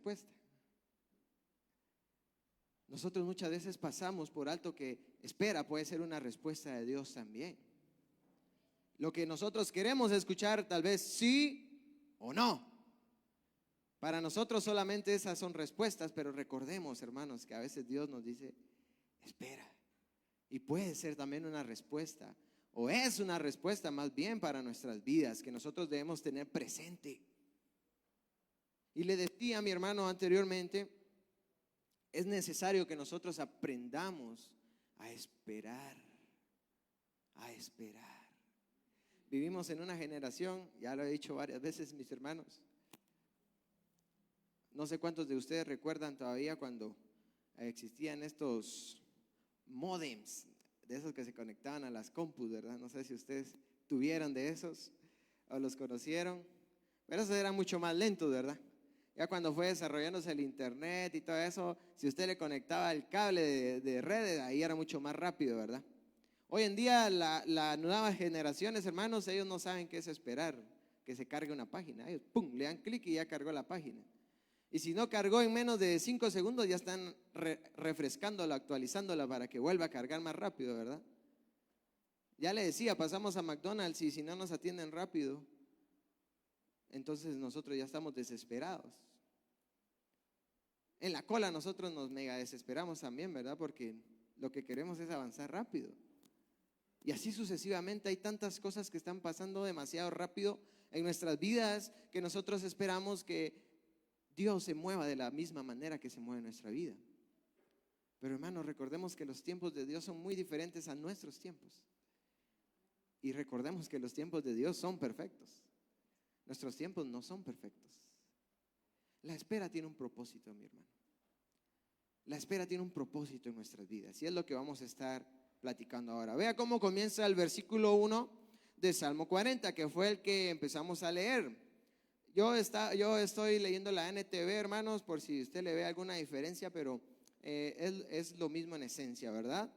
respuesta. Nosotros muchas veces pasamos por alto que espera puede ser una respuesta de Dios también. Lo que nosotros queremos escuchar tal vez sí o no. Para nosotros solamente esas son respuestas, pero recordemos, hermanos, que a veces Dios nos dice, espera. Y puede ser también una respuesta, o es una respuesta más bien para nuestras vidas, que nosotros debemos tener presente. Y le decía a mi hermano anteriormente, es necesario que nosotros aprendamos a esperar, a esperar. Vivimos en una generación, ya lo he dicho varias veces, mis hermanos. No sé cuántos de ustedes recuerdan todavía cuando existían estos modems, de esos que se conectaban a las compus, ¿verdad? No sé si ustedes tuvieron de esos o los conocieron, pero esos eran mucho más lentos, ¿verdad? Ya cuando fue desarrollándose el internet y todo eso, si usted le conectaba el cable de red, ahí era mucho más rápido, ¿verdad? Hoy en día las nuevas generaciones, hermanos, ellos no saben qué es esperar, que se cargue una página. Ellos, pum, le dan clic y ya cargó la página. Y si no cargó en menos de 5 segundos, ya están refrescándola, actualizándola para que vuelva a cargar más rápido, ¿verdad? Ya le decía, pasamos a McDonald's y si no nos atienden rápido, entonces nosotros ya estamos desesperados. En la cola nosotros nos mega desesperamos también, ¿verdad? Porque lo que queremos es avanzar rápido. Y así sucesivamente hay tantas cosas que están pasando demasiado rápido en nuestras vidas que nosotros esperamos que Dios se mueva de la misma manera que se mueve nuestra vida. Pero hermanos, recordemos que los tiempos de Dios son muy diferentes a nuestros tiempos. Y recordemos que los tiempos de Dios son perfectos. Nuestros tiempos no son perfectos. La espera tiene un propósito, mi hermano. La espera tiene un propósito en nuestras vidas y es lo que vamos a estar platicando ahora. Vea cómo comienza el versículo 1 de Salmo 40, que fue el que empezamos a leer. Yo estoy leyendo la NTV, hermanos, por si usted le ve alguna diferencia, pero es lo mismo en esencia, ¿verdad?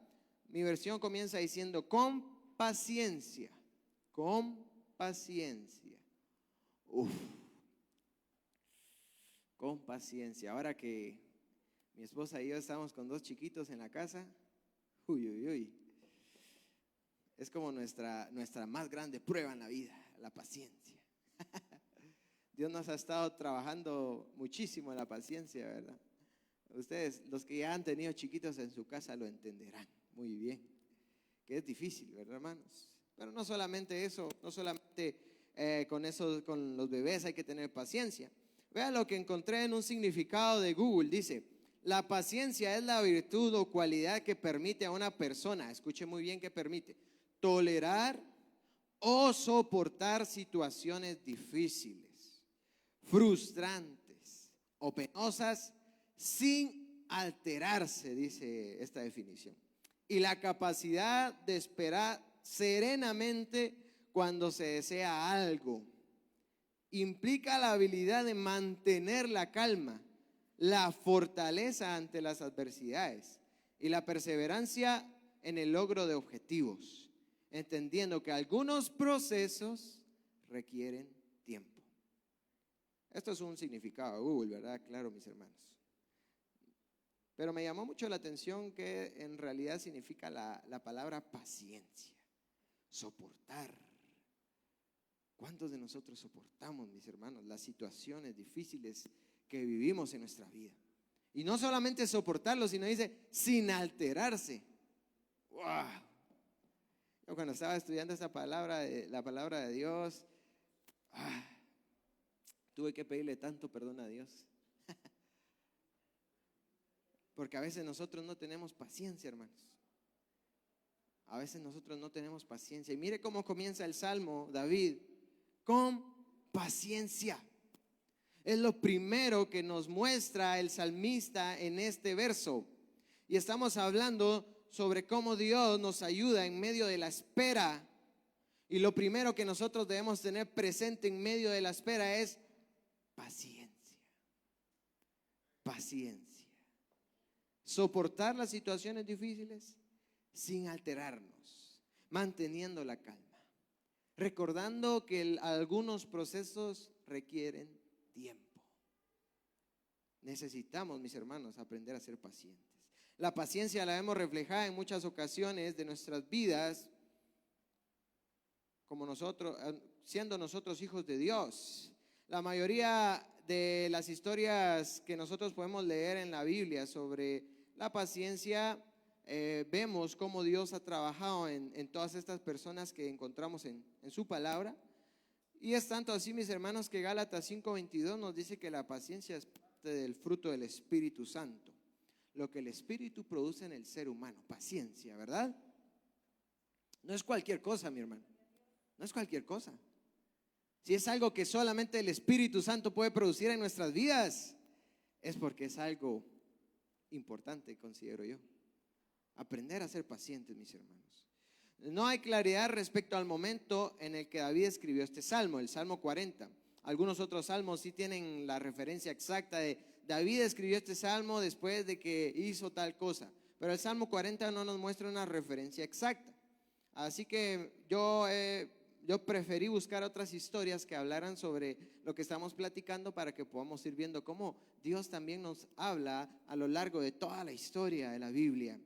Mi versión comienza diciendo, con paciencia, con paciencia. Con paciencia. Ahora que mi esposa y yo estamos con 2 chiquitos en la casa, es como nuestra más grande prueba en la vida, la paciencia. Dios nos ha estado trabajando muchísimo en la paciencia, ¿verdad? Ustedes, los que ya han tenido chiquitos en su casa, lo entenderán muy bien, que es difícil, ¿verdad, hermanos? Pero no solamente eso, no solamente con los bebés hay que tener paciencia. Vean lo que encontré en un significado de Google, dice, la paciencia es la virtud o cualidad que permite a una persona, escuche muy bien que permite, tolerar o soportar situaciones difíciles, frustrantes o penosas sin alterarse, dice esta definición. Y la capacidad de esperar serenamente cuando se desea algo. Implica la habilidad de mantener la calma, la fortaleza ante las adversidades y la perseverancia en el logro de objetivos, entendiendo que algunos procesos requieren tiempo. Esto es un significado de Google, ¿verdad? Claro, mis hermanos. Pero me llamó mucho la atención que en realidad significa la palabra paciencia, soportar. ¿Cuántos de nosotros soportamos, mis hermanos, las situaciones difíciles que vivimos en nuestra vida? Y no solamente soportarlo, sino dice, sin alterarse. ¡Wow! Yo cuando estaba estudiando esta palabra, la palabra de Dios, tuve que pedirle tanto perdón a Dios. Porque a veces nosotros no tenemos paciencia, hermanos. A veces nosotros no tenemos paciencia. Y mire cómo comienza el Salmo, David, con paciencia. Es lo primero que nos muestra el salmista en este verso. Y estamos hablando sobre cómo Dios nos ayuda en medio de la espera. Y lo primero que nosotros debemos tener presente en medio de la espera es paciencia. Paciencia. Soportar las situaciones difíciles sin alterarnos, manteniendo la calma. Recordando que algunos procesos requieren tiempo. Necesitamos, mis hermanos, aprender a ser pacientes. La paciencia la vemos reflejada en muchas ocasiones de nuestras vidas, como nosotros, siendo nosotros hijos de Dios. La mayoría de las historias que nosotros podemos leer en la Biblia sobre la paciencia, vemos cómo Dios ha trabajado en todas estas personas que encontramos en su palabra. Y es tanto así, mis hermanos, que Gálatas 5:22 nos dice que la paciencia es parte del fruto del Espíritu Santo. Lo que el Espíritu produce en el ser humano, paciencia, ¿verdad? No es cualquier cosa, mi hermano. No es cualquier cosa. Si es algo que solamente el Espíritu Santo puede producir en nuestras vidas, es porque es algo importante, considero yo. Aprender a ser pacientes, mis hermanos. No hay claridad respecto al momento en el que David escribió este salmo, el Salmo 40. Algunos otros salmos sí tienen la referencia exacta de David escribió este salmo después de que hizo tal cosa, pero el Salmo 40 no nos muestra una referencia exacta. Así que yo preferí buscar otras historias que hablaran sobre lo que estamos platicando para que podamos ir viendo cómo Dios también nos habla a lo largo de toda la historia de la Biblia.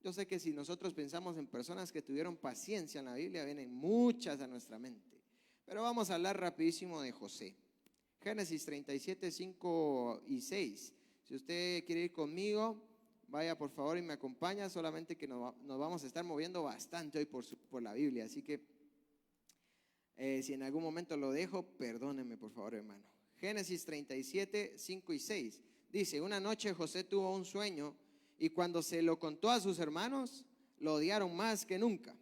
Yo sé que si nosotros pensamos en personas que tuvieron paciencia en la Biblia, vienen muchas a nuestra mente. Pero vamos a hablar rapidísimo de José. Génesis 37, 5 y 6. Si usted quiere ir conmigo, vaya por favor y me acompaña. Solamente que nos vamos a estar moviendo bastante hoy por la Biblia. Así que si en algún momento lo dejo, perdónenme por favor, hermano. Génesis 37, 5 y 6. Dice, una noche José tuvo un sueño y cuando se lo contó a sus hermanos, lo odiaron más que nunca.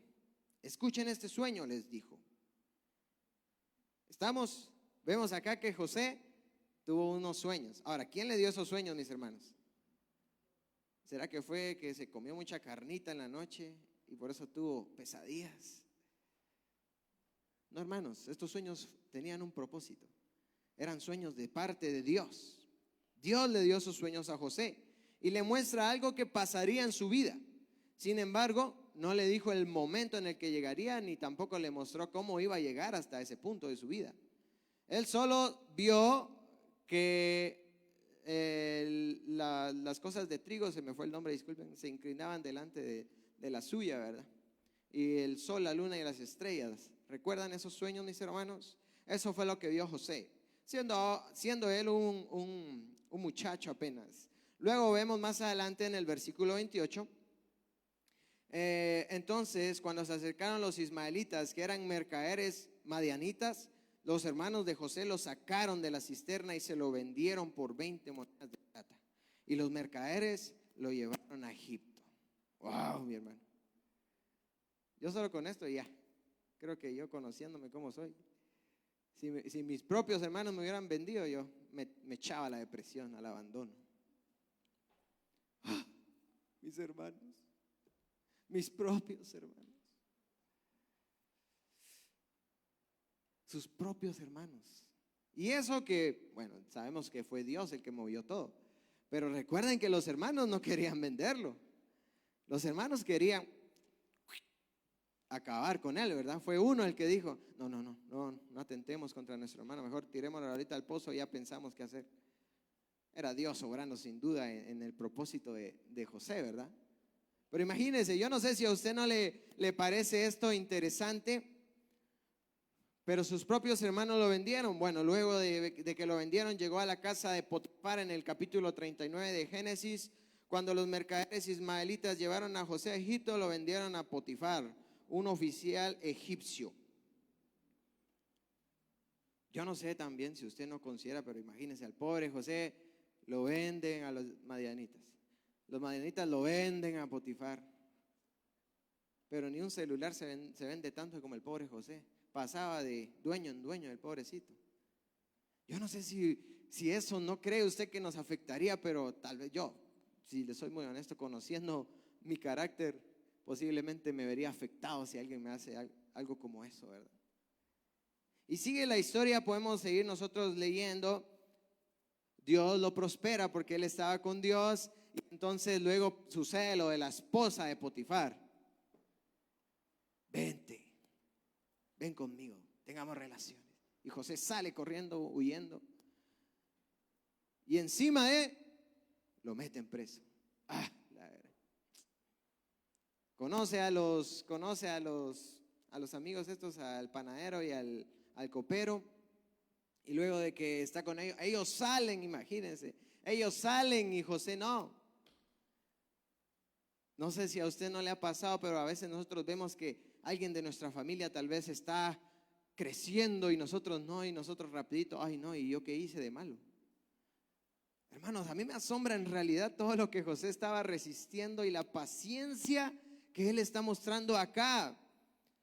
Escuchen este sueño, les dijo. Vemos acá que José tuvo unos sueños. Ahora, ¿quién le dio esos sueños, mis hermanos? ¿Será que fue que se comió mucha carnita en la noche y por eso tuvo pesadillas? No, hermanos, estos sueños tenían un propósito. Eran sueños de parte de Dios. Dios le dio esos sueños a José y le muestra algo que pasaría en su vida. Sin embargo, no le dijo el momento en el que llegaría, ni tampoco le mostró cómo iba a llegar hasta ese punto de su vida. Él solo vio que las cosas de trigo, se me fue el nombre, disculpen, se inclinaban delante de la suya, ¿verdad? Y el sol, la luna y las estrellas. ¿Recuerdan esos sueños, mis hermanos? Eso fue lo que vio José, siendo él un muchacho apenas. Luego vemos más adelante en el versículo 28. Entonces, cuando se acercaron los ismaelitas, que eran mercaderes madianitas, los hermanos de José lo sacaron de la cisterna y se lo vendieron por 20 monedas de plata. Y los mercaderes lo llevaron a Egipto. Wow, mi hermano. Yo solo con esto ya, creo que yo conociéndome como soy, si mis propios hermanos me hubieran vendido, yo me echaba a la depresión, al abandono. Mis hermanos, mis propios hermanos, sus propios hermanos. Y eso que, bueno, sabemos que fue Dios el que movió todo, pero recuerden que los hermanos no querían venderlo. Los hermanos querían acabar con él, ¿verdad? Fue uno el que dijo, no atentemos contra nuestro hermano, mejor tirémoslo ahorita al pozo y ya pensamos qué hacer. Era Dios obrando sin duda en el propósito de José, ¿verdad? Pero imagínense, yo no sé si a usted no le parece esto interesante, pero sus propios hermanos lo vendieron. Bueno, luego de que lo vendieron, llegó a la casa de Potifar en el capítulo 39 de Génesis. Cuando los mercaderes ismaelitas llevaron a José a Egipto, lo vendieron a Potifar, un oficial egipcio. Yo no sé también si usted no considera, pero imagínense, al pobre José lo venden a los madianitas. Los madianitas lo venden a Potifar. Pero ni un celular se vende tanto como el pobre José. Pasaba de dueño en dueño el pobrecito. Yo no sé si eso no cree usted que nos afectaría, pero tal vez yo, si le soy muy honesto, conociendo mi carácter, posiblemente me vería afectado si alguien me hace algo como eso, ¿verdad? Y sigue la historia, podemos seguir nosotros leyendo. Dios lo prospera porque él estaba con Dios. Y entonces luego sucede lo de la esposa de Potifar. Vente, ven conmigo, tengamos relaciones. Y José sale corriendo, huyendo. y encima de lo meten preso. La verdad. Conoce a los amigos estos, al panadero y al copero, y luego de que está con ellos salen, imagínense, ellos salen y José no. No sé si a usted no le ha pasado, pero a veces nosotros vemos que alguien de nuestra familia tal vez está creciendo y nosotros no, y nosotros rapidito, ay no, ¿y yo qué hice de malo? Hermanos, a mí me asombra en realidad todo lo que José estaba resistiendo y la paciencia que él está mostrando acá,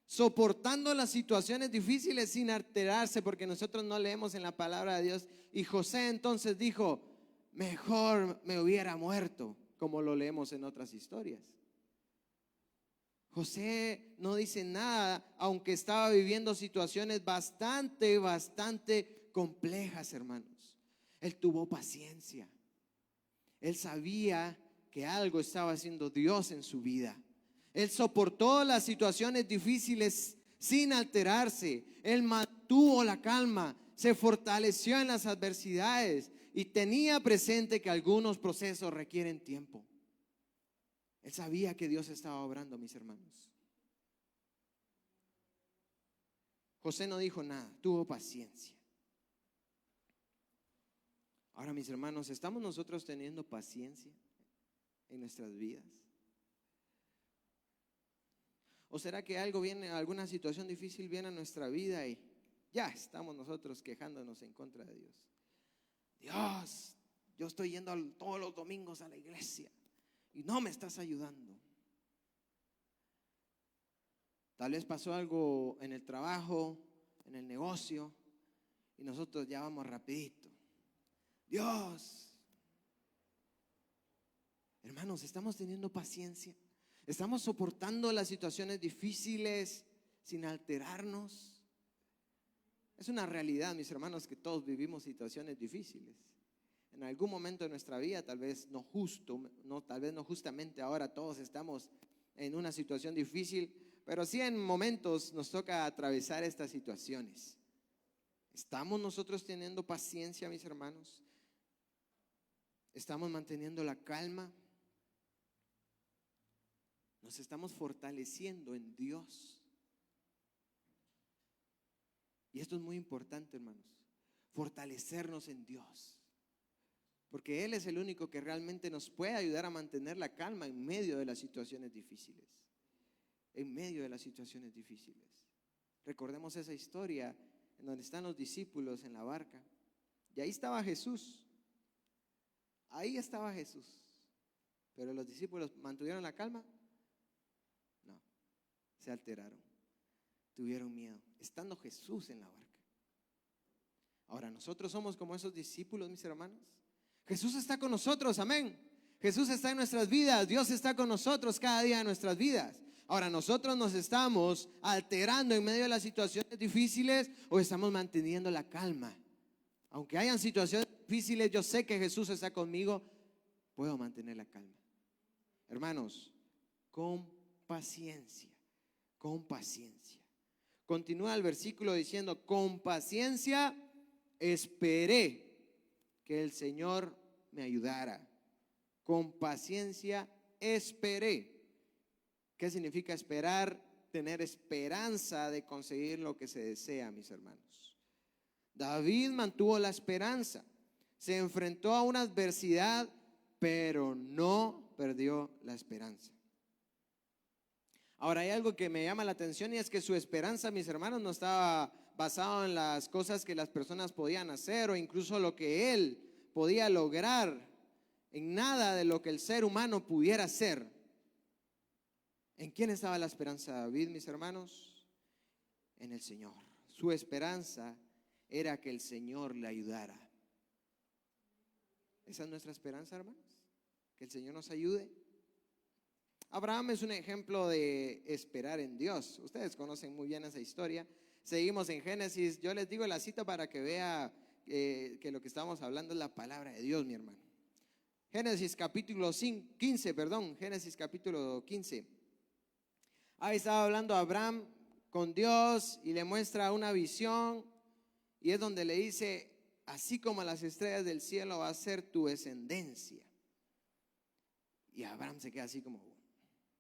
soportando las situaciones difíciles sin alterarse, porque nosotros no leemos en la palabra de Dios. Y José entonces dijo, mejor me hubiera muerto, como lo leemos en otras historias. José no dice nada, aunque estaba viviendo situaciones bastante complejas, hermanos. Él tuvo paciencia. Él sabía que algo estaba haciendo Dios en su vida. Él soportó las situaciones difíciles sin alterarse. Él mantuvo la calma, se fortaleció en las adversidades y tenía presente que algunos procesos requieren tiempo. Él sabía que Dios estaba obrando, mis hermanos. José no dijo nada, tuvo paciencia. Ahora, mis hermanos, ¿estamos nosotros teniendo paciencia en nuestras vidas? ¿O será que algo viene, alguna situación difícil viene a nuestra vida y ya estamos nosotros quejándonos en contra de Dios? Dios, yo estoy yendo todos los domingos a la iglesia y no me estás ayudando. Tal vez pasó algo en el trabajo, en el negocio, y nosotros ya vamos rapidito. Dios, hermanos, ¿estamos teniendo paciencia? ¿Estamos soportando las situaciones difíciles sin alterarnos? Es una realidad, mis hermanos, que todos vivimos situaciones difíciles. En algún momento de nuestra vida, tal vez no justamente ahora todos estamos en una situación difícil, pero sí en momentos nos toca atravesar estas situaciones. ¿Estamos nosotros teniendo paciencia, mis hermanos? ¿Estamos manteniendo la calma? ¿Nos estamos fortaleciendo en Dios? Y esto es muy importante, hermanos, fortalecernos en Dios, porque Él es el único que realmente nos puede ayudar a mantener la calma en medio de las situaciones difíciles. En medio de las situaciones difíciles. Recordemos esa historia en donde están los discípulos en la barca, y ahí estaba Jesús. Ahí estaba Jesús. Pero los discípulos ¿mantuvieron la calma? No, se alteraron, tuvieron miedo, estando Jesús en la barca. Ahora, nosotros somos como esos discípulos, mis hermanos. Jesús está con nosotros, amén. Jesús está en nuestras vidas, Dios está con nosotros cada día de nuestras vidas. Ahora, ¿nosotros nos estamos alterando en medio de las situaciones difíciles o estamos manteniendo la calma? Aunque hayan situaciones difíciles, yo sé que Jesús está conmigo, puedo mantener la calma. Hermanos, con paciencia, con paciencia. Continúa el versículo diciendo, con paciencia esperé que el Señor me ayudara. Con paciencia esperé. ¿Qué significa esperar? Tener esperanza de conseguir lo que se desea, mis hermanos. David mantuvo la esperanza, se enfrentó a una adversidad, pero no perdió la esperanza. Ahora hay algo que me llama la atención y es que su esperanza, mis hermanos, no estaba basado en las cosas que las personas podían hacer o incluso lo que él podía lograr, en nada de lo que el ser humano pudiera hacer. ¿En quién estaba la esperanza de David, mis hermanos? En el Señor. Su esperanza era que el Señor le ayudara. ¿Esa es nuestra esperanza, hermanos? Que el Señor nos ayude. Abraham es un ejemplo de esperar en Dios. Ustedes conocen muy bien esa historia. Seguimos en Génesis. Yo les digo la cita para que vea que lo que estamos hablando es la palabra de Dios, mi hermano. Génesis capítulo 15. Génesis capítulo 15. Ahí estaba hablando Abraham con Dios y le muestra una visión y es donde le dice, así como las estrellas del cielo va a ser tu descendencia. Y Abraham se queda así como,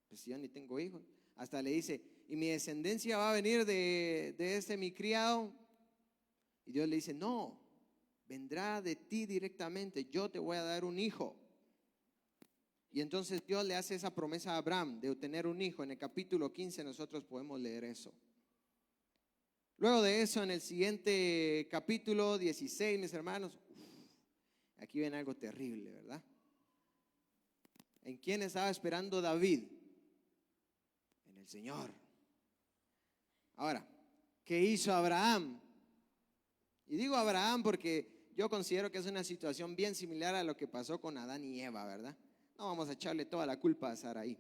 pues yo ni tengo hijos. Hasta le dice, y mi descendencia va a venir de mi criado. Y Dios le dice, no, vendrá de ti directamente, yo te voy a dar un hijo. Y entonces Dios le hace esa promesa a Abraham de tener un hijo. En el capítulo 15 nosotros podemos leer eso. Luego de eso, en el siguiente capítulo 16, mis hermanos, aquí ven algo terrible, ¿verdad? ¿En quién estaba esperando David? En el Señor. Ahora, ¿qué hizo Abraham? Y digo Abraham porque yo considero que es una situación bien similar a lo que pasó con Adán y Eva, ¿verdad? No vamos a echarle toda la culpa a Saraí.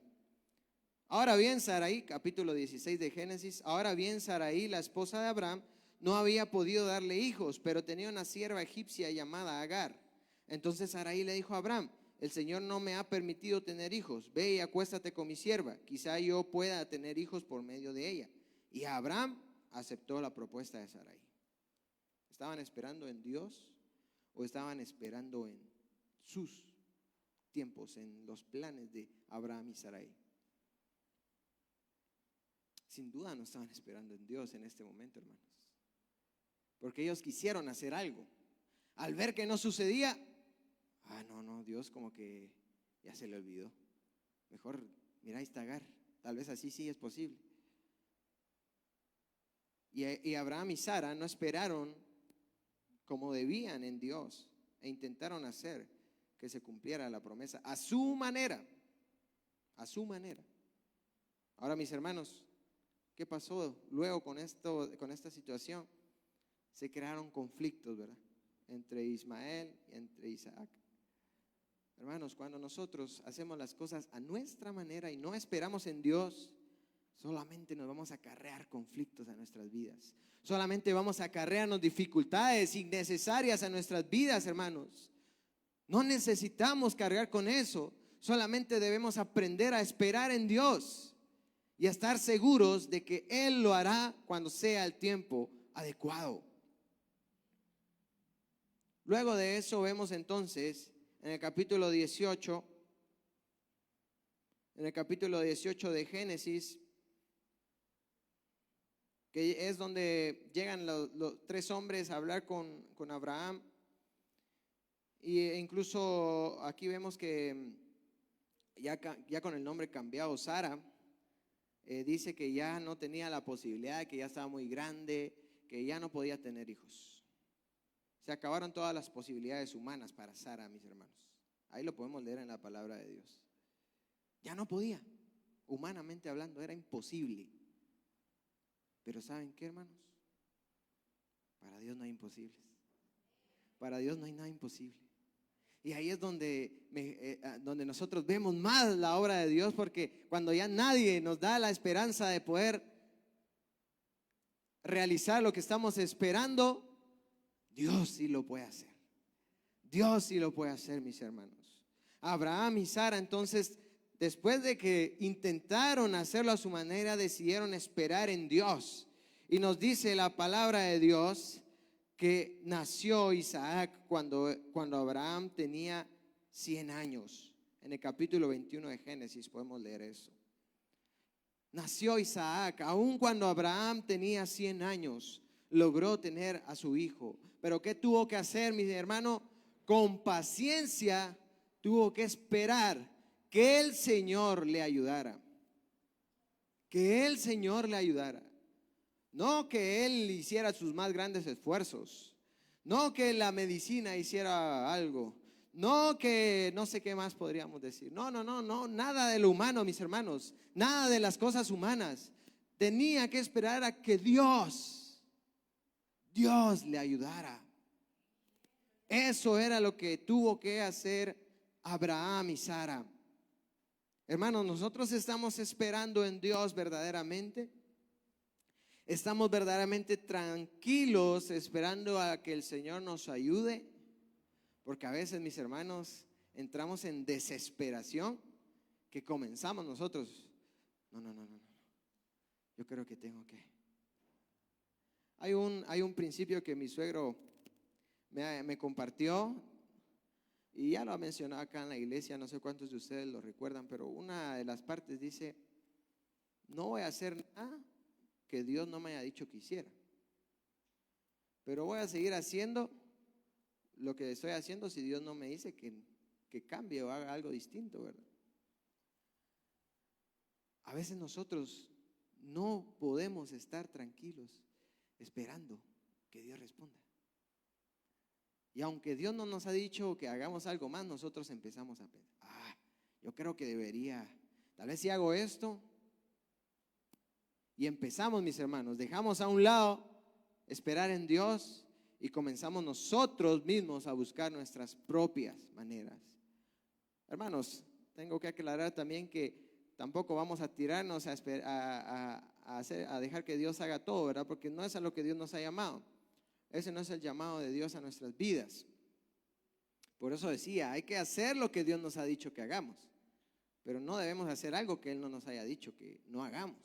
Ahora bien, Saraí, capítulo 16 de Génesis, ahora bien, Saraí, la esposa de Abraham, no había podido darle hijos, pero tenía una sierva egipcia llamada Agar. Entonces Saraí le dijo a Abraham, el Señor no me ha permitido tener hijos, ve y acuéstate con mi sierva, quizá yo pueda tener hijos por medio de ella. Y Abraham aceptó la propuesta de Saraí. ¿Estaban esperando en Dios o estaban esperando en sus tiempos, en los planes de Abraham y Saraí? Sin duda no estaban esperando en Dios en este momento, hermanos, porque ellos quisieron hacer algo. Al ver que no sucedía, no, Dios como que ya se le olvidó. Mejor, mira, ahí está Agar, tal vez así sí es posible. Y Abraham y Sara no esperaron como debían en Dios e intentaron hacer que se cumpliera la promesa a su manera, a su manera. Ahora, mis hermanos, ¿qué pasó luego con esta situación? Se crearon conflictos, ¿verdad? Entre Ismael y entre Isaac. Hermanos, cuando nosotros hacemos las cosas a nuestra manera y no esperamos en Dios, solamente nos vamos a acarrear conflictos a nuestras vidas. Solamente vamos a acarrearnos dificultades innecesarias a nuestras vidas, hermanos. No necesitamos cargar con eso. Solamente debemos aprender a esperar en Dios y a estar seguros de que Él lo hará cuando sea el tiempo adecuado. Luego de eso vemos entonces en el capítulo 18, de Génesis, que es donde llegan los tres hombres a hablar con Abraham. E incluso aquí vemos que ya con el nombre cambiado, Sara, dice que ya no tenía la posibilidad, que ya estaba muy grande, que ya no podía tener hijos. Se acabaron todas las posibilidades humanas para Sara, mis hermanos. Ahí lo podemos leer en la palabra de Dios. Ya no podía, humanamente hablando, era imposible. Pero ¿saben qué, hermanos? Para Dios no hay imposibles. Para Dios no hay nada imposible. Y ahí es donde nosotros vemos más la obra de Dios, porque cuando ya nadie nos da la esperanza de poder realizar lo que estamos esperando, Dios sí lo puede hacer. Dios sí lo puede hacer, mis hermanos. Abraham y Sara, entonces, después de que intentaron hacerlo a su manera, decidieron esperar en Dios. Y nos dice la palabra de Dios que nació Isaac cuando Abraham tenía 100 años. En el capítulo 21 de Génesis podemos leer eso. Nació Isaac, aun cuando Abraham tenía 100 años, logró tener a su hijo. Pero ¿qué tuvo que hacer, mi hermano? Con paciencia tuvo que esperar que el Señor le ayudara. Que el Señor le ayudara. No que él hiciera sus más grandes esfuerzos. No que la medicina hiciera algo. No que no sé qué más podríamos decir. No, nada de lo humano, mis hermanos. Nada de las cosas humanas. Tenía que esperar a que Dios le ayudara. Eso era lo que tuvo que hacer Abraham y Sara. Hermanos, nosotros estamos esperando en Dios verdaderamente. Estamos verdaderamente tranquilos esperando a que el Señor nos ayude, porque a veces, mis hermanos, entramos en desesperación que comenzamos nosotros. No. Yo creo que tengo que. Hay un principio que mi suegro me compartió, y ya lo ha mencionado acá en la iglesia, no sé cuántos de ustedes lo recuerdan, pero una de las partes dice: no voy a hacer nada que Dios no me haya dicho que hiciera, pero voy a seguir haciendo lo que estoy haciendo si Dios no me dice que cambie o haga algo distinto, ¿verdad? A veces nosotros no podemos estar tranquilos esperando que Dios responda. Y aunque Dios no nos ha dicho que hagamos algo más, nosotros empezamos a pensar: yo creo que debería, tal vez si hago esto. Y empezamos, mis hermanos, dejamos a un lado esperar en Dios y comenzamos nosotros mismos a buscar nuestras propias maneras. Hermanos, tengo que aclarar también que tampoco vamos a tirarnos a dejar que Dios haga todo, ¿verdad? Porque no es a lo que Dios nos ha llamado. Ese no es el llamado de Dios a nuestras vidas. Por eso decía, hay que hacer lo que Dios nos ha dicho que hagamos, pero no debemos hacer algo que Él no nos haya dicho que no hagamos.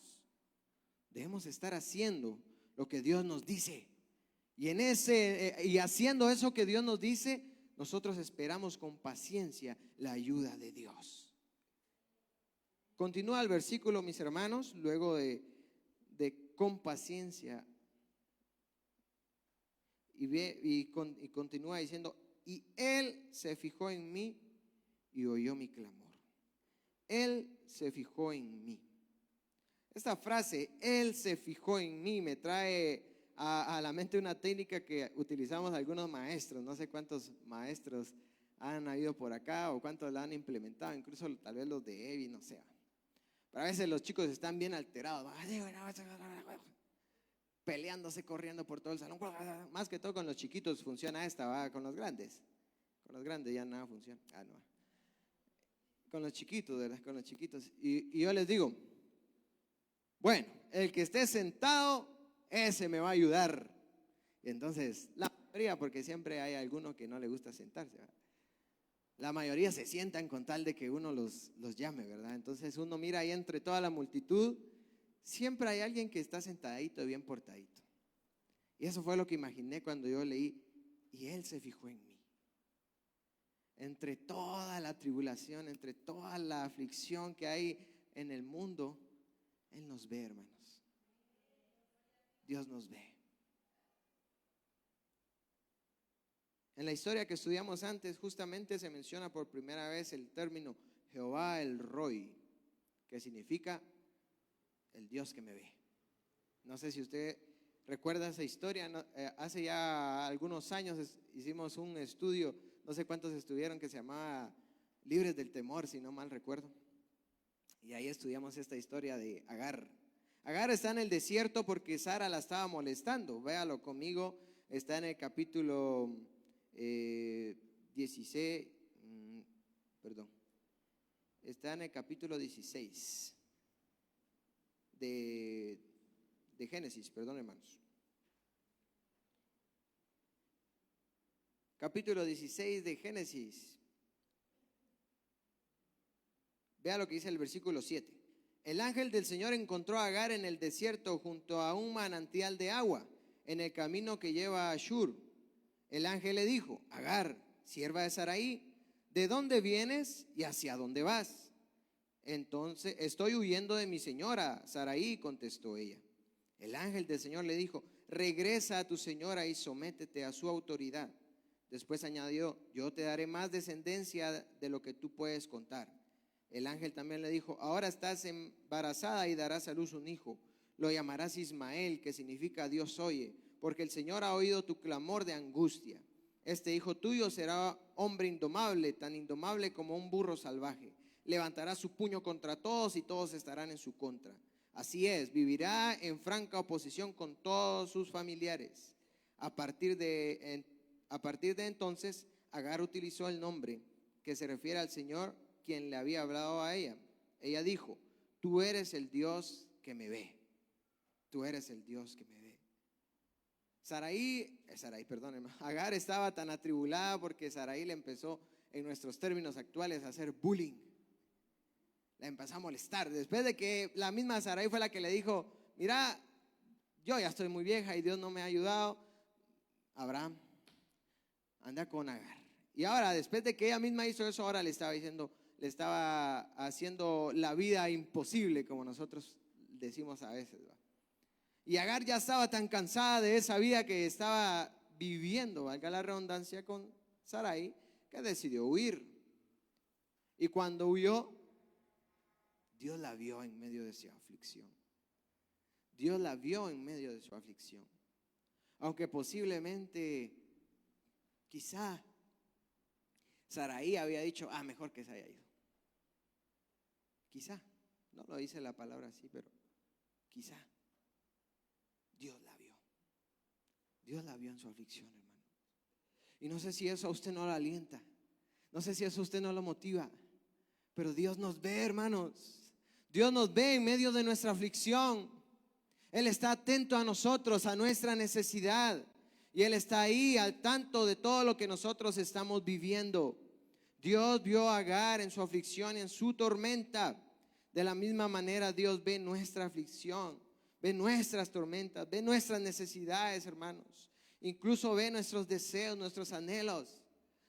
Debemos estar haciendo lo que Dios nos dice. Y haciendo eso que Dios nos dice, nosotros esperamos con paciencia la ayuda de Dios. Continúa el versículo, mis hermanos, luego de con paciencia. Y continúa diciendo: y Él se fijó en mí y oyó mi clamor. Él se fijó en mí. Esta frase, Él se fijó en mí, me trae a la mente una técnica que utilizamos algunos maestros. No sé cuántos maestros han habido por acá o cuántos la han implementado, incluso tal vez los de Evi, no sé. Pero a veces los chicos están bien alterados, peleándose, corriendo por todo el salón. Más que todo con los chiquitos funciona esta, ¿va? Con los grandes ya nada funciona. No. Con los chiquitos, ¿verdad? Con los chiquitos. Y yo les digo: bueno, el que esté sentado, ese me va a ayudar. Y entonces, la mayoría, porque siempre hay alguno que no le gusta sentarse, ¿verdad? La mayoría se sientan con tal de que uno los llame, ¿verdad? Entonces uno mira ahí entre toda la multitud, siempre hay alguien que está sentadito, bien portadito. Y eso fue lo que imaginé cuando yo leí: y Él se fijó en mí. Entre toda la tribulación, entre toda la aflicción que hay en el mundo, Él nos ve, hermanos. Dios nos ve. En la historia que estudiamos antes, justamente se menciona por primera vez el término Jehová el Roi, que significa el Dios que me ve. No sé si usted recuerda esa historia. Hace ya algunos años hicimos un estudio, no sé cuántos estuvieron, que se llamaba Libres del Temor, si no mal recuerdo. Y ahí estudiamos esta historia de Agar. Agar está en el desierto porque Sara la estaba molestando. Véalo conmigo, está en el capítulo 16, está en el capítulo 16 de Génesis, perdón, hermanos. Capítulo 16 de Génesis. Vea lo que dice el versículo 7. El ángel del Señor encontró a Agar en el desierto junto a un manantial de agua, en el camino que lleva a Shur. El ángel le dijo: Agar, sierva de Sarai, ¿de dónde vienes y hacia dónde vas? Entonces: estoy huyendo de mi señora Sarai, contestó ella. El ángel del Señor le dijo: regresa a tu señora y sométete a su autoridad. Después añadió: yo te daré más descendencia de lo que tú puedes contar. El ángel también le dijo: ahora estás embarazada y darás a luz un hijo. Lo llamarás Ismael, que significa Dios oye, porque el Señor ha oído tu clamor de angustia. Este hijo tuyo será hombre indomable, tan indomable como un burro salvaje. Levantará su puño contra todos y todos estarán en su contra. Así es, vivirá en franca oposición con todos sus familiares. A partir de entonces, Agar utilizó el nombre que se refiere al Señor, quien le había hablado a ella. Ella dijo: tú eres el Dios que me ve. Tú eres el Dios que me ve. Agar estaba tan atribulada porque Sarai le empezó, en nuestros términos actuales, a hacer bullying. La empezó a molestar. Después de que la misma Sarai fue la que le dijo: mira, yo ya estoy muy vieja y Dios no me ha ayudado. Abraham, anda con Agar. Y ahora, después de que ella misma hizo eso, ahora le estaba diciendo, le estaba haciendo la vida imposible, como nosotros decimos a veces, ¿va? Y Agar ya estaba tan cansada de esa vida que estaba viviendo, valga la redundancia, con Sarai, que decidió huir. Y cuando huyó, Dios la vio en medio de su aflicción. Dios la vio en medio de su aflicción. Aunque posiblemente, quizá, Sarai había dicho, mejor que se haya ido. Quizá, no lo dice la palabra así, pero quizá. Dios la vio. Dios la vio en su aflicción, hermano. Y no sé si eso a usted no lo alienta. No sé si eso a usted no lo motiva. Pero Dios nos ve, hermanos. Dios nos ve en medio de nuestra aflicción. Él está atento a nosotros, a nuestra necesidad. Y Él está ahí al tanto de todo lo que nosotros estamos viviendo. Dios vio a Agar en su aflicción y en su tormenta. De la misma manera Dios ve nuestra aflicción, ve nuestras tormentas, ve nuestras necesidades, hermanos. Incluso ve nuestros deseos, nuestros anhelos,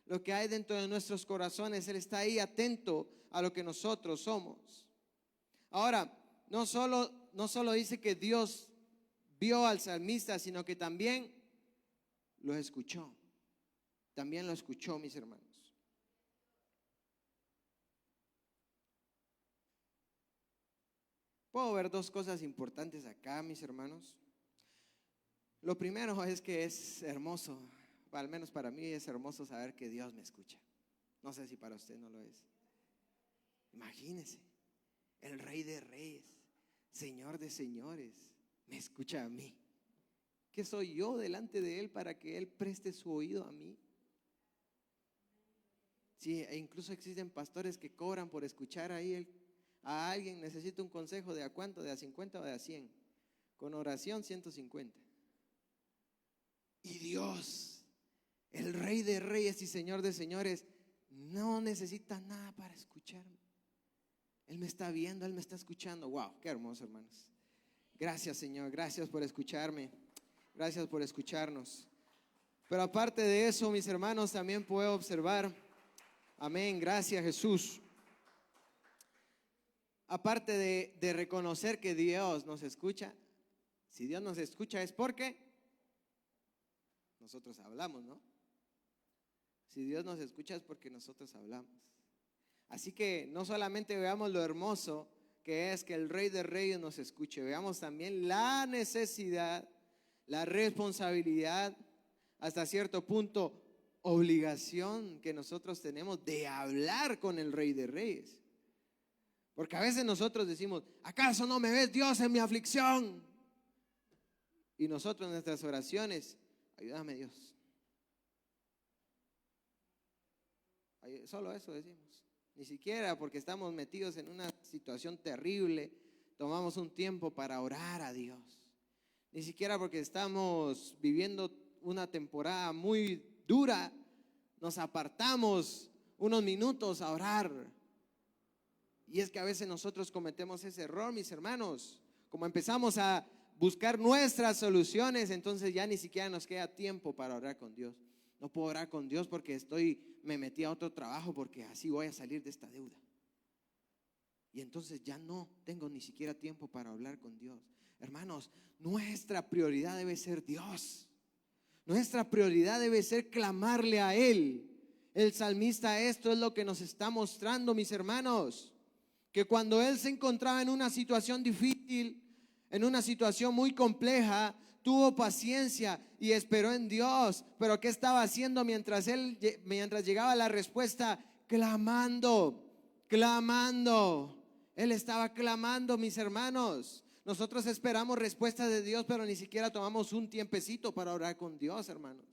lo que hay dentro de nuestros corazones. Él está ahí atento a lo que nosotros somos. Ahora, no solo dice que Dios vio al salmista, sino que también lo escuchó. También lo escuchó, mis hermanos. Puedo ver dos cosas importantes acá, mis hermanos. Lo primero es que es hermoso, al menos para mí es hermoso saber que Dios me escucha. No sé si para usted no lo es. Imagínese, el Rey de Reyes, Señor de señores, me escucha a mí. ¿Qué soy yo delante de Él para que Él preste su oído a mí? Sí, e incluso existen pastores que cobran por escuchar ahí a alguien. Necesita un consejo de a cuánto, de a 50 o de a 100. Con oración 150. Y Dios, el Rey de Reyes y Señor de señores, no necesita nada para escucharme. Él me está viendo, Él me está escuchando. Wow, qué hermoso, hermanos. Gracias, Señor, gracias por escucharme. Gracias por escucharnos. Pero aparte de eso, mis hermanos, también puedo observar, amén, gracias Jesús. Aparte de reconocer que Dios nos escucha, si Dios nos escucha es porque nosotros hablamos, ¿no? Si Dios nos escucha es porque nosotros hablamos. Así que no solamente veamos lo hermoso que es que el Rey de Reyes nos escuche, veamos también la necesidad, la responsabilidad, hasta cierto punto, obligación que nosotros tenemos de hablar con el Rey de Reyes. Porque a veces nosotros decimos, ¿acaso no me ves, Dios, en mi aflicción? Y nosotros en nuestras oraciones, ayúdame, Dios. Solo eso decimos. Ni siquiera porque estamos metidos en una situación terrible, tomamos un tiempo para orar a Dios. Ni siquiera porque estamos viviendo una temporada muy dura, nos apartamos unos minutos a orar. Y es que a veces nosotros cometemos ese error, mis hermanos. Como empezamos a buscar nuestras soluciones, entonces ya ni siquiera nos queda tiempo para orar con Dios. No puedo orar con Dios porque me metí a otro trabajo, porque así voy a salir de esta deuda. Y entonces ya no tengo ni siquiera tiempo para hablar con Dios. Hermanos, nuestra prioridad debe ser Dios. Nuestra prioridad debe ser clamarle a Él. El salmista, esto es lo que nos está mostrando, mis hermanos, que cuando él se encontraba en una situación difícil, en una situación muy compleja, tuvo paciencia y esperó en Dios. Pero ¿qué estaba haciendo mientras llegaba la respuesta? Clamando. Él estaba clamando, mis hermanos. Nosotros esperamos respuesta de Dios, pero ni siquiera tomamos un tiempecito para orar con Dios, hermanos.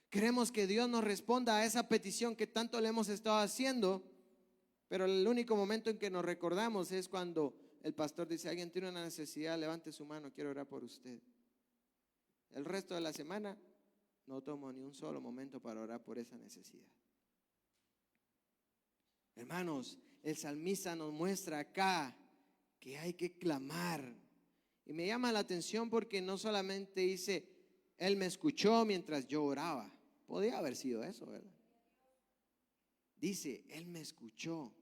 Queremos que Dios nos responda a esa petición que tanto le hemos estado haciendo, pero el único momento en que nos recordamos es cuando el pastor dice: alguien tiene una necesidad, levante su mano, quiero orar por usted. El resto de la semana no tomo ni un solo momento para orar por esa necesidad. Hermanos, el salmista nos muestra acá que hay que clamar. Y me llama la atención porque no solamente dice, Él me escuchó mientras yo oraba. Podría haber sido eso, ¿verdad? Dice, Él me escuchó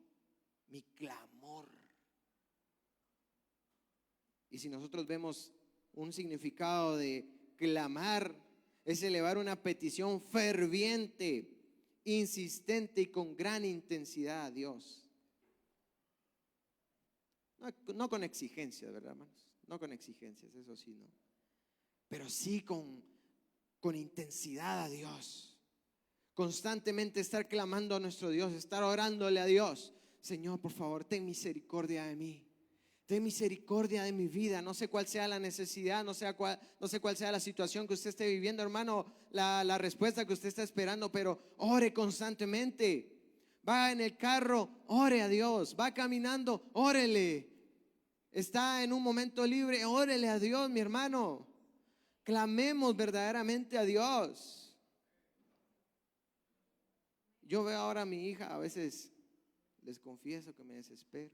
mi clamor. Y si nosotros vemos un significado de clamar, es elevar una petición ferviente, insistente y con gran intensidad a Dios. No con exigencias, ¿verdad, hermanos? No con exigencias, eso sí, no. Pero sí con intensidad a Dios. Constantemente estar clamando a nuestro Dios, estar orándole a Dios. Señor, por favor, ten misericordia de mí. Ten misericordia de mi vida. No sé cuál sea la necesidad, no sé cuál sea la situación que usted esté viviendo, hermano, la respuesta que usted está esperando, pero ore constantemente. Va en el carro, ore a Dios. Va caminando, órele. Está en un momento libre, órele a Dios, mi hermano. Clamemos verdaderamente a Dios. Yo veo ahora a mi hija, a veces les confieso que me desespero.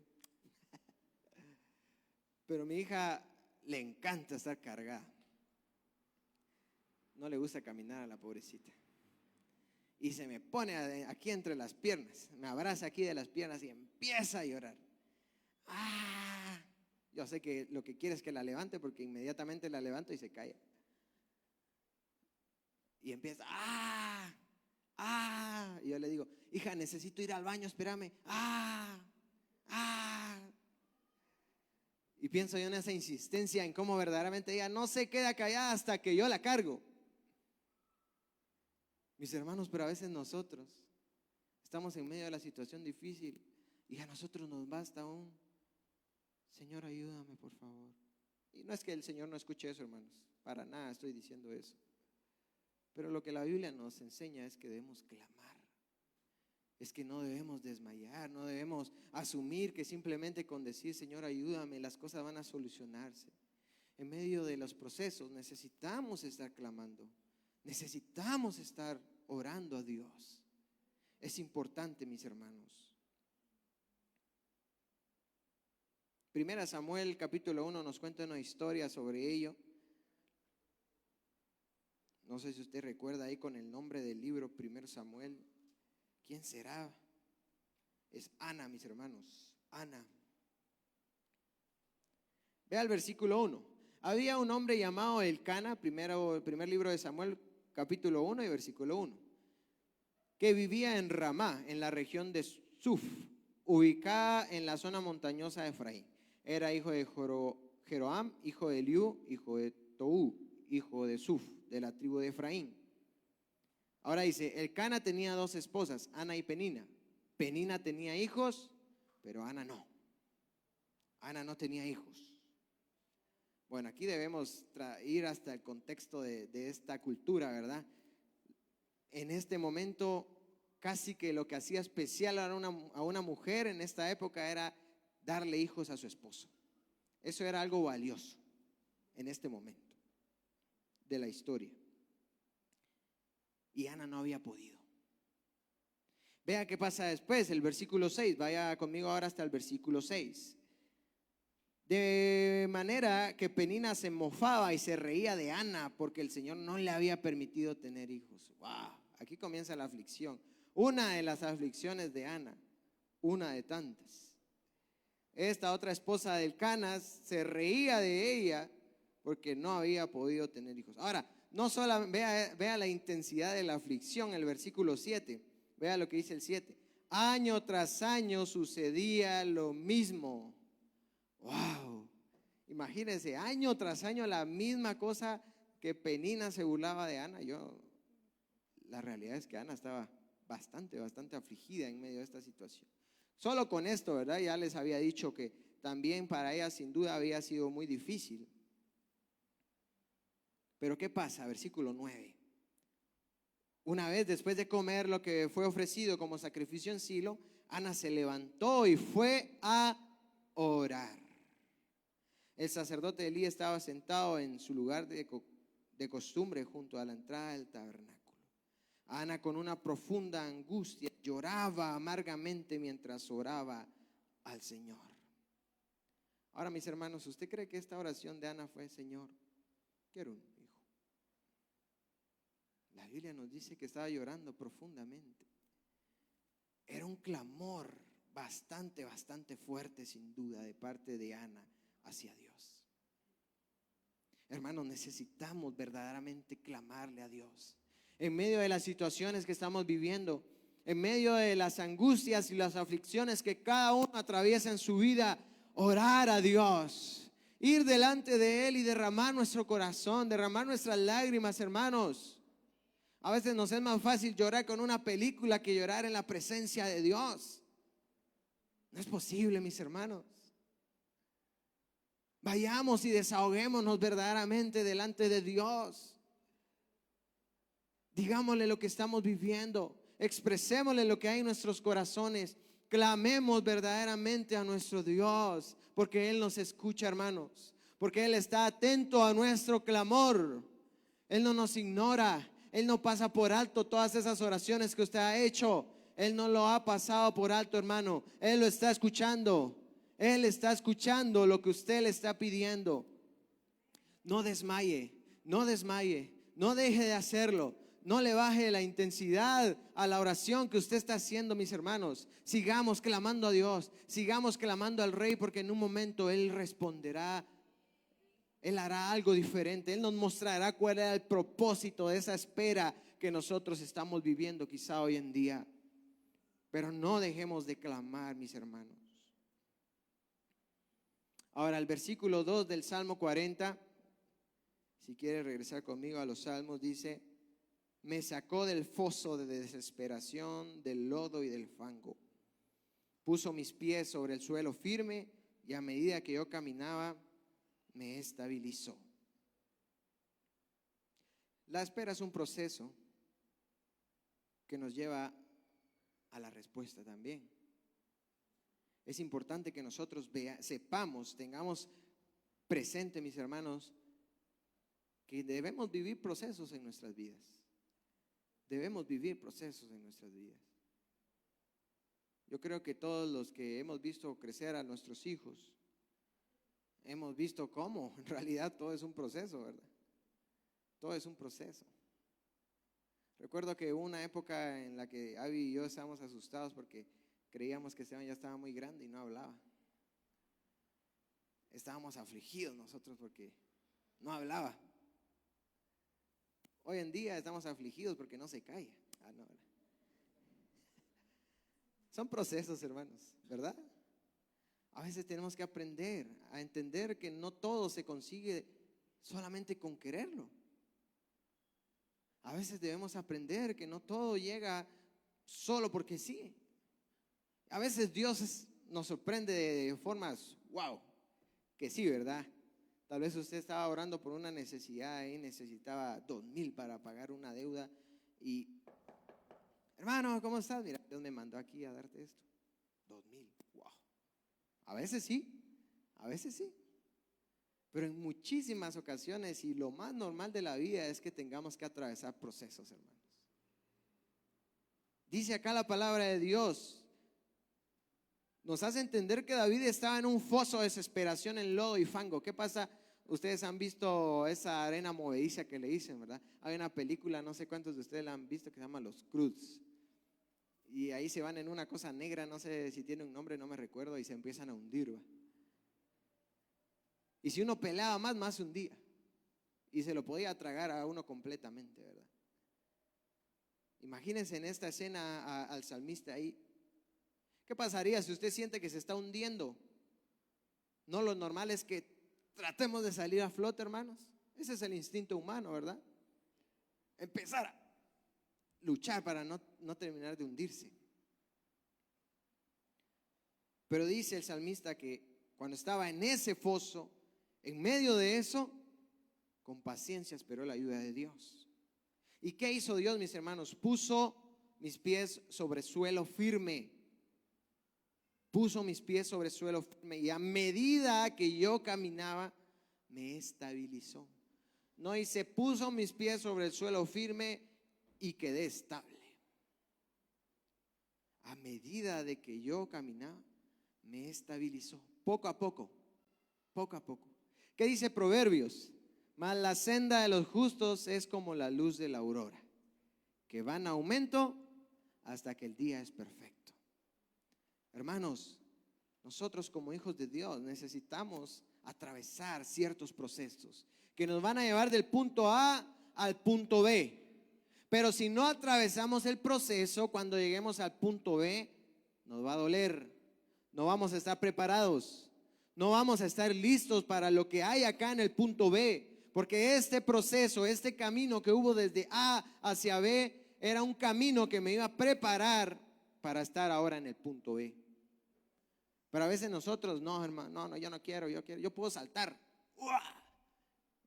Pero a mi hija le encanta estar cargada. No le gusta caminar a la pobrecita. Y se me pone aquí entre las piernas, me abraza aquí de las piernas y empieza a llorar. Yo sé que lo que quiere es que la levante, porque inmediatamente la levanto y se cae. Y empieza, y yo le digo, hija, necesito ir al baño, espérame. Y pienso yo en esa insistencia, en cómo verdaderamente ella no se queda callada hasta que yo la cargo. Mis hermanos, pero a veces nosotros estamos en medio de la situación difícil y a nosotros nos basta un Señor, ayúdame, por favor. Y no es que el Señor no escuche eso, hermanos, para nada estoy diciendo eso. Pero lo que la Biblia nos enseña es que debemos clamar. Es que no debemos desmayar, no debemos asumir que simplemente con decir Señor, ayúdame, las cosas van a solucionarse. En medio de los procesos necesitamos estar clamando, necesitamos estar orando a Dios. Es importante, mis hermanos. Primera Samuel capítulo 1 nos cuenta una historia sobre ello. No sé si usted recuerda ahí con el nombre del libro, Primero Samuel. ¿Quién será? Es Ana, mis hermanos, Ana. Vea el versículo 1. Había un hombre llamado Elcana, el primer libro de Samuel, capítulo 1 y versículo 1, que vivía en Ramá, en la región de Suf, ubicada en la zona montañosa de Efraín. Era hijo de Jeroam, hijo de Eliú, hijo de Tou, hijo de Suf, de la tribu de Efraín. Ahora dice, Elcana tenía dos esposas, Ana y Penina. Penina tenía hijos, pero Ana no. Ana no tenía hijos. Bueno, aquí debemos ir hasta el contexto de esta cultura, ¿verdad? En este momento, casi que lo que hacía especial a una mujer en esta época era darle hijos a su esposo. Eso era algo valioso en este momento de la historia. Y Ana no había podido. Vea qué pasa después, el versículo 6. Vaya conmigo ahora hasta el versículo 6. De manera que Penina se mofaba y se reía de Ana porque el Señor no le había permitido tener hijos. ¡Wow! Aquí comienza la aflicción. Una de las aflicciones de Ana, una de tantas. Esta otra esposa del Canas se reía de ella porque no había podido tener hijos. Ahora, no solo vea la intensidad de la aflicción, el versículo 7. Vea lo que dice el 7. Año tras año sucedía lo mismo. ¡Wow! Imagínense, año tras año la misma cosa que Penina se burlaba de Ana. La realidad es que Ana estaba bastante afligida en medio de esta situación. Solo con esto, ¿verdad? Ya les había dicho que también para ella sin duda había sido muy difícil. Pero ¿qué pasa? Versículo 9. Una vez después de comer lo que fue ofrecido como sacrificio en Silo, Ana se levantó y fue a orar. El sacerdote Elí estaba sentado en su lugar de costumbre junto a la entrada del tabernáculo. Ana, con una profunda angustia, lloraba amargamente mientras oraba al Señor. Ahora, mis hermanos, ¿usted cree que esta oración de Ana fue: Señor, quiero un hijo? La Biblia nos dice que estaba llorando profundamente. Era un clamor bastante fuerte, sin duda, de parte de Ana hacia Dios. Hermanos, necesitamos verdaderamente clamarle a Dios. En medio de las situaciones que estamos viviendo, en medio de las angustias y las aflicciones que cada uno atraviesa en su vida, orar a Dios, ir delante de Él y derramar nuestro corazón, derramar nuestras lágrimas, hermanos. A veces nos es más fácil llorar con una película que llorar en la presencia de Dios. No es posible, mis hermanos. Vayamos y desahoguémonos verdaderamente delante de Dios. Digámosle lo que estamos viviendo. Expresémosle lo que hay en nuestros corazones. Clamemos verdaderamente a nuestro Dios, porque Él nos escucha, hermanos. Porque Él está atento a nuestro clamor. Él no nos ignora. Él no pasa por alto todas esas oraciones que usted ha hecho. Él no lo ha pasado por alto, hermano. Él lo está escuchando. Él está escuchando lo que usted le está pidiendo. No desmaye, no desmaye, no deje de hacerlo. No le baje la intensidad a la oración que usted está haciendo, mis hermanos. Sigamos clamando a Dios, sigamos clamando al Rey, porque en un momento Él responderá. Él hará algo diferente. Él nos mostrará cuál era el propósito de esa espera que nosotros estamos viviendo quizá hoy en día. Pero no dejemos de clamar, mis hermanos. Ahora el versículo 2 del Salmo 40, si quiere regresar conmigo a los Salmos, dice: me sacó del foso de desesperación, del lodo y del fango. Puso mis pies sobre el suelo firme, y a medida que yo caminaba, me estabilizó. La espera es un proceso que nos lleva a la respuesta también. Es importante que nosotros sepamos, tengamos presente, mis hermanos, que debemos vivir procesos en nuestras vidas. Debemos vivir procesos en nuestras vidas. Yo creo que todos los que hemos visto crecer a nuestros hijos, hemos visto cómo en realidad todo es un proceso, ¿verdad? Todo es un proceso. Recuerdo que hubo una época en la que Abby y yo estábamos asustados porque creíamos que Esteban ya estaba muy grande y no hablaba. Estábamos afligidos nosotros porque no hablaba. Hoy en día estamos afligidos porque no se calla. No. Son procesos, hermanos, ¿verdad? A veces tenemos que aprender a entender que no todo se consigue solamente con quererlo. A veces debemos aprender que no todo llega solo porque sí. A veces Dios nos sorprende de formas, wow, que sí, ¿verdad? Tal vez usted estaba orando por una necesidad y necesitaba 2,000 para pagar una deuda y, hermano, ¿cómo estás? Mira, Dios me mandó aquí a darte esto. 2,000, wow. A veces sí, a veces sí. Pero en muchísimas ocasiones, y lo más normal de la vida, es que tengamos que atravesar procesos, hermanos. Dice acá la palabra de Dios, nos hace entender que David estaba en un foso de desesperación en lodo y fango. ¿Qué pasa? Ustedes han visto esa arena movediza que le dicen, ¿verdad? Hay una película, no sé cuántos de ustedes la han visto, que se llama Los Cruz. Y ahí se van en una cosa negra, no sé si tiene un nombre, no me recuerdo, y se empiezan a hundir, ¿va? Y si uno peleaba más se hundía. Y se lo podía tragar a uno completamente, ¿verdad? Imagínense en esta escena al salmista ahí. ¿Qué pasaría si usted siente que se está hundiendo? No, lo normal es que tratemos de salir a flote, hermanos. Ese es el instinto humano, ¿verdad? Empezar a luchar para no terminar de hundirse. Pero dice el salmista que cuando estaba en ese foso, en medio de eso, con paciencia esperó la ayuda de Dios. ¿Y qué hizo Dios, mis hermanos? Puso mis pies sobre suelo firme. Puso mis pies sobre suelo firme, y a medida que yo caminaba, me estabilizó. No dice, puso mis pies sobre el suelo firme y quedé estable. A medida de que yo caminaba, me estabilizó. Poco a poco, poco a poco. ¿Qué dice Proverbios? Mas la senda de los justos es como la luz de la aurora. que va en aumento hasta que el día es perfecto. Hermanos, nosotros como hijos de Dios necesitamos atravesar ciertos procesos que nos van a llevar del punto A al punto B. Pero si no atravesamos el proceso, cuando lleguemos al punto B, nos va a doler, no vamos a estar preparados, no vamos a estar listos para lo que hay acá en el punto B, porque este proceso, este camino que hubo desde A hacia B, era un camino que me iba a preparar para estar ahora en el punto B. Pero a veces nosotros, no, hermano, no, yo no quiero, yo puedo saltar. ¡Uah!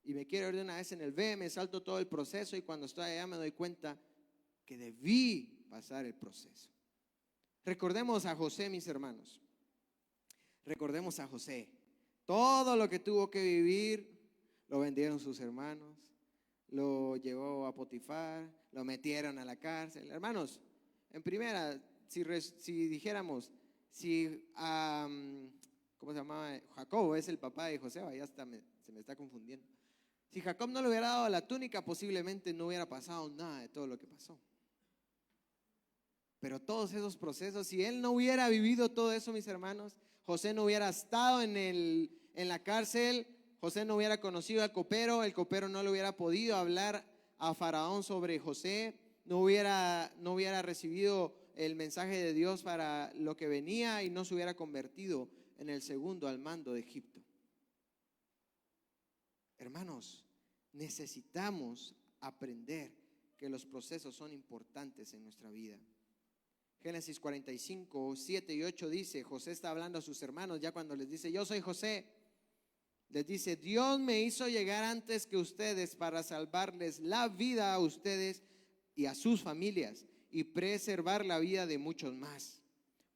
Y me quiero ir de una vez en el B, me salto todo el proceso y cuando estoy allá me doy cuenta que debí pasar el proceso. Recordemos a José, mis hermanos. Recordemos a José. Todo lo que tuvo que vivir, lo vendieron sus hermanos, lo llevó a Potifar, lo metieron a la cárcel. Hermanos, en primera, si dijéramos, ¿cómo se llamaba? Jacob es el papá de José, ya se me está confundiendo. Si Jacob no le hubiera dado la túnica, posiblemente no hubiera pasado nada de todo lo que pasó. Pero todos esos procesos, si él no hubiera vivido todo eso, mis hermanos, José no hubiera estado en la cárcel, José no hubiera conocido al copero, el copero no le hubiera podido hablar a Faraón sobre José, no hubiera recibido el mensaje de Dios para lo que venía y no se hubiera convertido en el segundo al mando de Egipto. Hermanos, necesitamos aprender que los procesos son importantes en nuestra vida. Génesis 45, 7 y 8 dice, José está hablando a sus hermanos ya cuando les dice, yo soy José. Les dice, Dios me hizo llegar antes que ustedes para salvarles la vida a ustedes y a sus familias y preservar la vida de muchos más.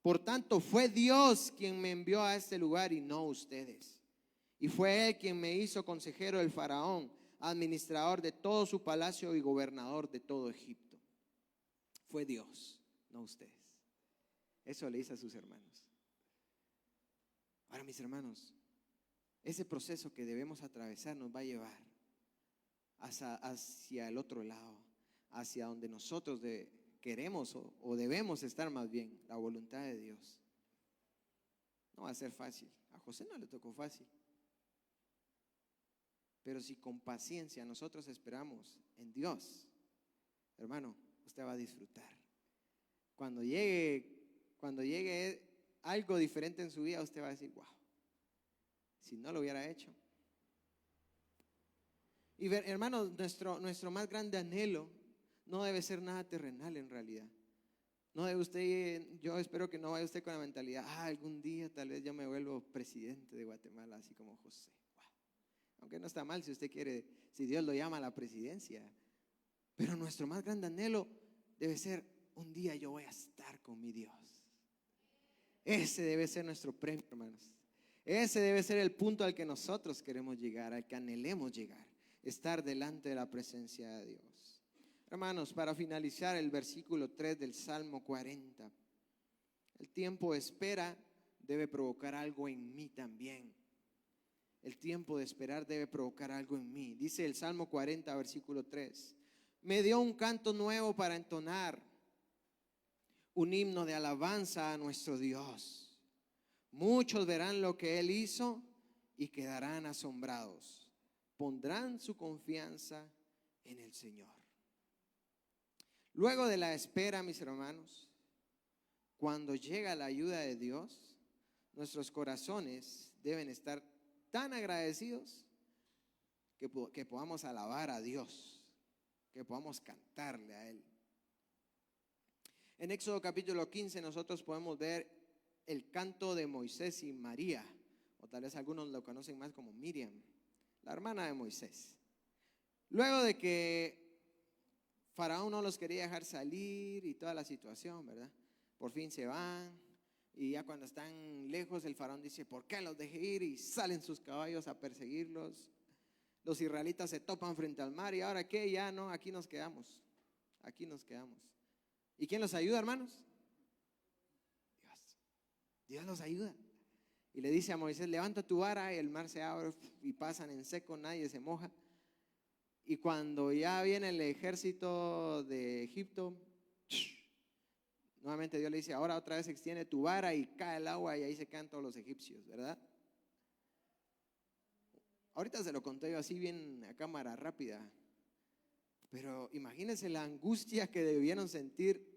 Por tanto, fue Dios quien me envió a este lugar y no ustedes. Y fue Él quien me hizo consejero del faraón, administrador de todo su palacio y gobernador de todo Egipto. Fue Dios, no ustedes. Eso le dice a sus hermanos. Ahora, mis hermanos, ese proceso que debemos atravesar nos va a llevar hacia el otro lado, hacia donde nosotros queremos o debemos estar más bien, la voluntad de Dios. No va a ser fácil. A José no le tocó fácil. Pero si con paciencia nosotros esperamos en Dios, hermano, usted va a disfrutar. Cuando llegue algo diferente en su vida, usted va a decir, wow, si no lo hubiera hecho. Y hermano, nuestro más grande anhelo no debe ser nada terrenal en realidad. No debe usted, yo espero que no vaya usted con la mentalidad, algún día tal vez yo me vuelvo presidente de Guatemala, así como José. Wow. Aunque no está mal si usted quiere, si Dios lo llama a la presidencia. Pero nuestro más grande anhelo debe ser, un día yo voy a estar con mi Dios. Ese debe ser nuestro premio, hermanos. Ese debe ser el punto al que nosotros queremos llegar, al que anhelemos llegar, estar delante de la presencia de Dios. Hermanos, para finalizar el versículo 3 del Salmo 40, el tiempo de espera debe provocar algo en mí también. El tiempo de esperar debe provocar algo en mí. Dice el Salmo 40, versículo 3, me dio un canto nuevo para entonar, un himno de alabanza a nuestro Dios. Muchos verán lo que Él hizo y quedarán asombrados. Pondrán su confianza en el Señor. Luego de la espera, mis hermanos, cuando llega la ayuda de Dios, nuestros corazones deben estar tan agradecidos que podamos alabar a Dios, que podamos cantarle a Él. En Éxodo capítulo 15 nosotros podemos ver el canto de Moisés y María, o tal vez algunos lo conocen más como Miriam, la hermana de Moisés. Luego de que Faraón no los quería dejar salir y toda la situación, ¿verdad? Por fin se van y ya cuando están lejos el faraón dice, ¿por qué los dejé ir? Y salen sus caballos a perseguirlos. Los israelitas se topan frente al mar y ahora ¿qué? Ya no, aquí nos quedamos. Aquí nos quedamos. ¿Y quién los ayuda, hermanos? Dios. Dios los ayuda. Y le dice a Moisés, levanta tu vara y el mar se abre y pasan en seco, nadie se moja. Y cuando ya viene el ejército de Egipto, nuevamente Dios le dice, ahora otra vez extiende tu vara y cae el agua y ahí se caen todos los egipcios, ¿verdad? Ahorita se lo conté yo así bien a cámara rápida, pero imagínense la angustia que debieron sentir.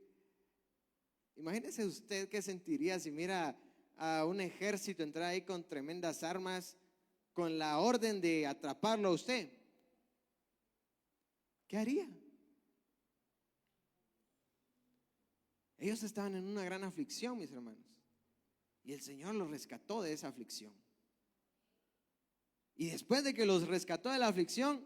Imagínese usted qué sentiría si mira a un ejército entrar ahí con tremendas armas, con la orden de atraparlo a usted. ¿Qué haría? Ellos estaban en una gran aflicción, mis hermanos, y el Señor los rescató de esa aflicción. Y después de que los rescató de la aflicción,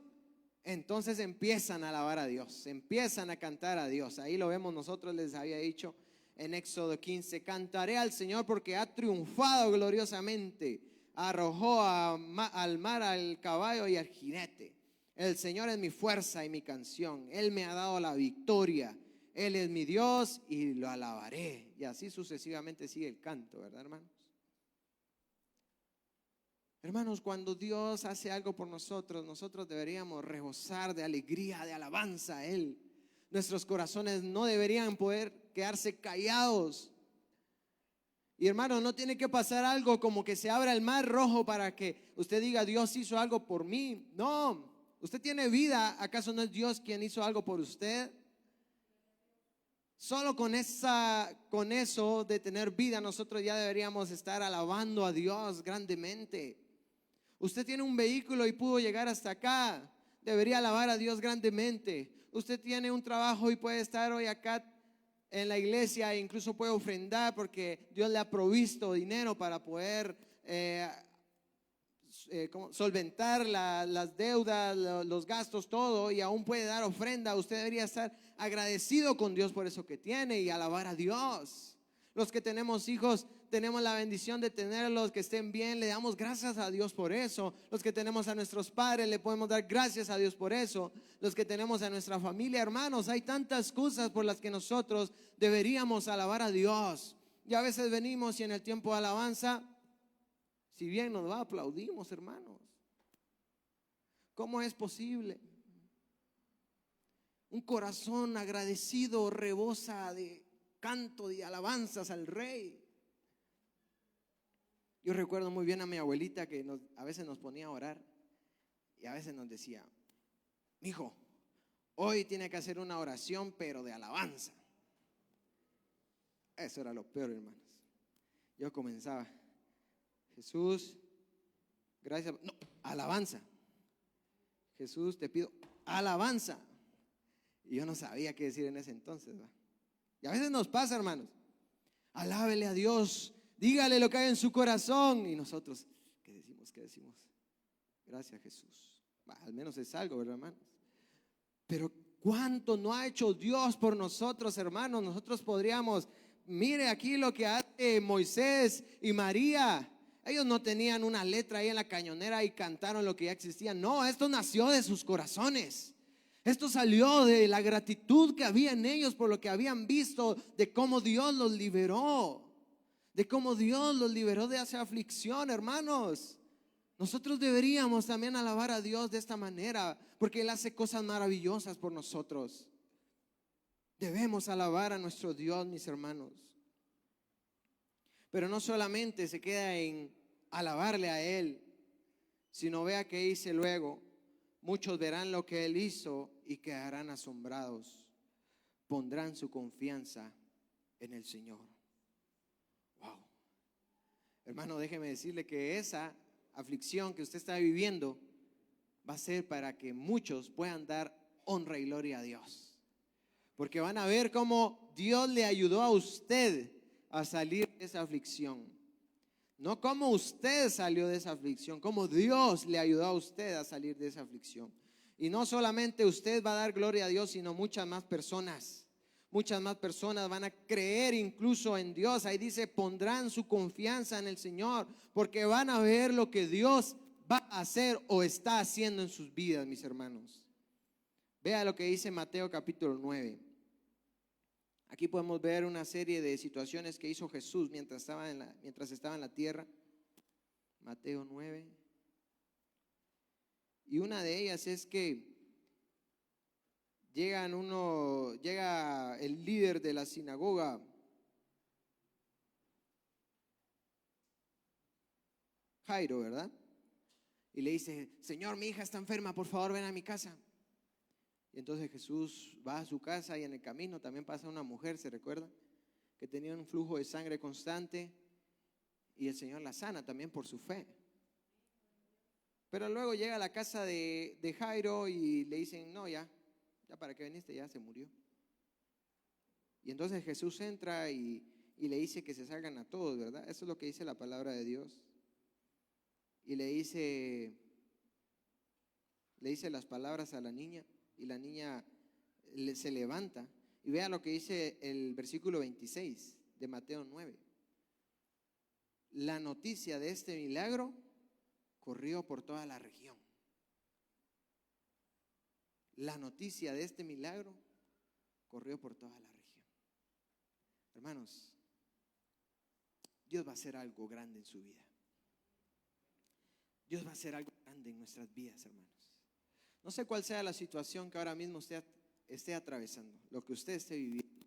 entonces empiezan a alabar a Dios, empiezan a cantar a Dios. Ahí lo vemos, nosotros les había dicho en Éxodo 15, cantaré al Señor porque ha triunfado gloriosamente, arrojó al mar al caballo y al jinete. El Señor es mi fuerza y mi canción, Él me ha dado la victoria, Él es mi Dios y lo alabaré. Y así sucesivamente sigue el canto, ¿verdad, hermanos? Hermanos, cuando Dios hace algo por nosotros, nosotros deberíamos rebosar de alegría, de alabanza a Él. Nuestros corazones no deberían poder quedarse callados. Y hermano, no tiene que pasar algo como que se abra el mar rojo para que usted diga, Dios hizo algo por mí. No, usted tiene vida, ¿acaso no es Dios quien hizo algo por usted? Solo con eso de tener vida, nosotros ya deberíamos estar alabando a Dios grandemente. Usted tiene un vehículo y pudo llegar hasta acá, debería alabar a Dios grandemente. Usted tiene un trabajo y puede estar hoy acá en la iglesia e incluso puede ofrendar porque Dios le ha provisto dinero para poder solventar las deudas, los gastos, todo, y aún puede dar ofrenda. Usted debería estar agradecido con Dios por eso que tiene y alabar a Dios. Los que tenemos hijos, tenemos la bendición de tenerlos, que estén bien, le damos gracias a Dios por eso. Los que tenemos a nuestros padres, le podemos dar gracias a Dios por eso. Los que tenemos a nuestra familia, hermanos, hay tantas cosas por las que nosotros deberíamos alabar a Dios. Y a veces venimos y en el tiempo de alabanza, si bien nos va, aplaudimos, hermanos. ¿Cómo es posible? Un corazón agradecido rebosa de canto y alabanzas al Rey. Yo recuerdo muy bien a mi abuelita que a veces nos ponía a orar y a veces nos decía, mijo, hoy tiene que hacer una oración pero de alabanza. Eso era lo peor, hermanos. Yo comenzaba, Jesús, gracias, no, alabanza. Jesús, te pido alabanza. Y yo no sabía qué decir en ese entonces, ¿va? Y a veces nos pasa, hermanos, alábele a Dios, dígale lo que hay en su corazón. Y nosotros, ¿qué decimos? ¿Qué decimos? Gracias, Jesús. Al menos es algo, ¿verdad, hermanos? Pero ¿cuánto no ha hecho Dios por nosotros, hermanos? Nosotros podríamos, mire aquí lo que hace Moisés y María. Ellos no tenían una letra ahí en la cañonera y cantaron lo que ya existía. No, esto nació de sus corazones. Esto salió de la gratitud que había en ellos por lo que habían visto, de cómo Dios los liberó, de cómo Dios los liberó de esa aflicción, hermanos. Nosotros deberíamos también alabar a Dios de esta manera, porque Él hace cosas maravillosas por nosotros. Debemos alabar a nuestro Dios, mis hermanos. Pero no solamente se queda en alabarle a Él, sino vea que dice luego, muchos verán lo que Él hizo y quedarán asombrados. Pondrán su confianza en el Señor. Wow. Hermano, déjeme decirle que esa aflicción que usted está viviendo va a ser para que muchos puedan dar honra y gloria a Dios. Porque van a ver cómo Dios le ayudó a usted a salir de esa aflicción. No como usted salió de esa aflicción, como Dios le ayudó a usted a salir de esa aflicción. Y no solamente usted va a dar gloria a Dios, sino muchas más personas. Muchas más personas van a creer incluso en Dios. Ahí dice, pondrán su confianza en el Señor, porque van a ver lo que Dios va a hacer o está haciendo en sus vidas, mis hermanos. Vea lo que dice Mateo capítulo 9. Aquí podemos ver una serie de situaciones que hizo Jesús mientras estaba en la tierra. Mateo 9. Y una de ellas es que llega el líder de la sinagoga, Jairo, ¿verdad? Y le dice: Señor, mi hija está enferma, por favor ven a mi casa. Y entonces Jesús va a su casa y en el camino también pasa una mujer, ¿se recuerda? Que tenía un flujo de sangre constante y el Señor la sana también por su fe. Pero luego llega a la casa de Jairo y le dicen: no, ya para qué viniste, ya se murió. Y entonces Jesús entra y le dice que se salgan a todos, ¿verdad? Eso es lo que dice la palabra de Dios. Y le dice las palabras a la niña y la niña se levanta. Y vea lo que dice el versículo 26 de Mateo 9. La noticia de este milagro corrió por toda la región. La noticia de este milagro corrió por toda la región. Hermanos, Dios va a hacer algo grande en su vida. Dios va a hacer algo grande en nuestras vidas, hermanos. No sé cuál sea la situación que ahora mismo usted esté atravesando, lo que usted esté viviendo,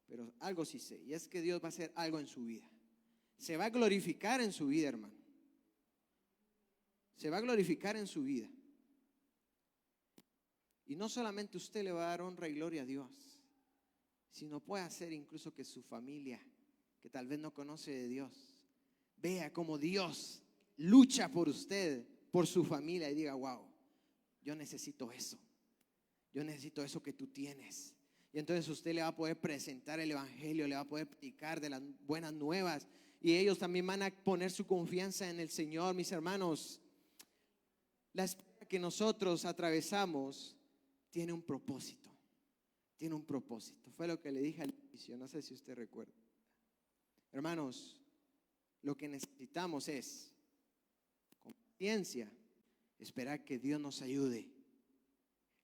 pero algo sí sé, y es que Dios va a hacer algo en su vida. Se va a glorificar en su vida, hermano. Se va a glorificar en su vida. Y no solamente usted le va a dar honra y gloria a Dios, sino puede hacer incluso que su familia, que tal vez no conoce de Dios, vea cómo Dios lucha por usted, por su familia, y diga: wow, yo necesito eso. Yo necesito eso que tú tienes. Y entonces usted le va a poder presentar el evangelio, le va a poder predicar de las buenas nuevas. Y ellos también van a poner su confianza en el Señor, mis hermanos. La espera que nosotros atravesamos tiene un propósito. Tiene un propósito. Fue lo que le dije al inicio, no sé si usted recuerda. Hermanos, lo que necesitamos es, con paciencia, esperar que Dios nos ayude.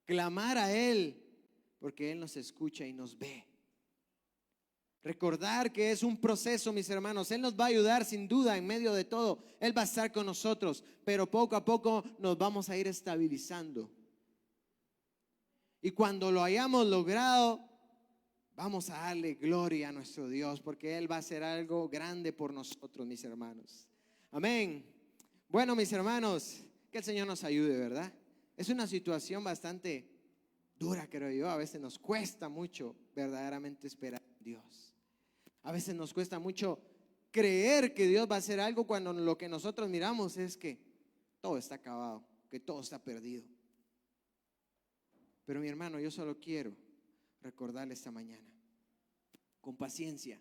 Clamar a Él, porque Él nos escucha y nos ve. Recordar que es un proceso, mis hermanos. Él nos va a ayudar sin duda en medio de todo. Él va a estar con nosotros, pero poco a poco nos vamos a ir estabilizando. Y cuando lo hayamos logrado, vamos a darle gloria a nuestro Dios, porque Él va a hacer algo grande por nosotros, mis hermanos. Amén. Bueno, mis hermanos, que el Señor nos ayude, ¿verdad? Es una situación bastante dura, creo yo. A veces nos cuesta mucho verdaderamente esperar en Dios. A veces nos cuesta mucho creer que Dios va a hacer algo cuando lo que nosotros miramos es que todo está acabado, que todo está perdido. Pero mi hermano, yo solo quiero recordarle esta mañana, con paciencia,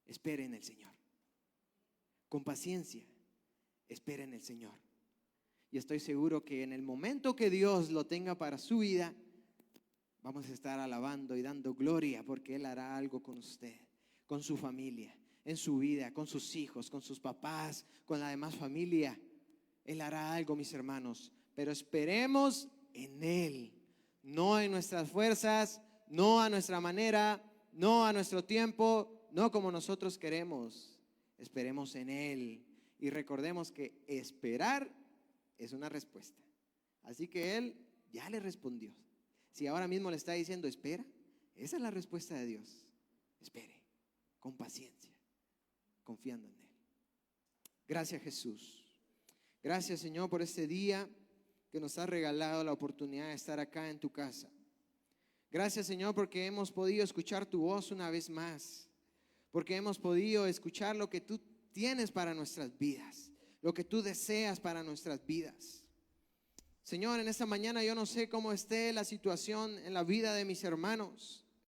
espere en el Señor. Con paciencia, espere en el Señor. Y estoy seguro que en el momento que Dios lo tenga para su vida, vamos a estar alabando y dando gloria, porque Él hará algo con usted, con su familia, en su vida, con sus hijos, con sus papás, con la demás familia. Él hará algo, mis hermanos, pero esperemos en Él, no en nuestras fuerzas, no a nuestra manera, no a nuestro tiempo, no como nosotros queremos. Esperemos en Él y recordemos que esperar es una respuesta. Así que Él ya le respondió. Si ahora mismo le está diciendo espera, esa es la respuesta de Dios. Espere, con paciencia, confiando en Él. Gracias, Jesús. Gracias, Señor, por este día que nos has regalado la oportunidad de estar acá en tu casa. Gracias, Señor, porque hemos podido escuchar tu voz una vez más, porque hemos podido escuchar lo que tú tienes para nuestras vidas, lo que tú deseas para nuestras vidas. Señor, en esta mañana yo no sé cómo esté la situación en la vida de mis hermanos,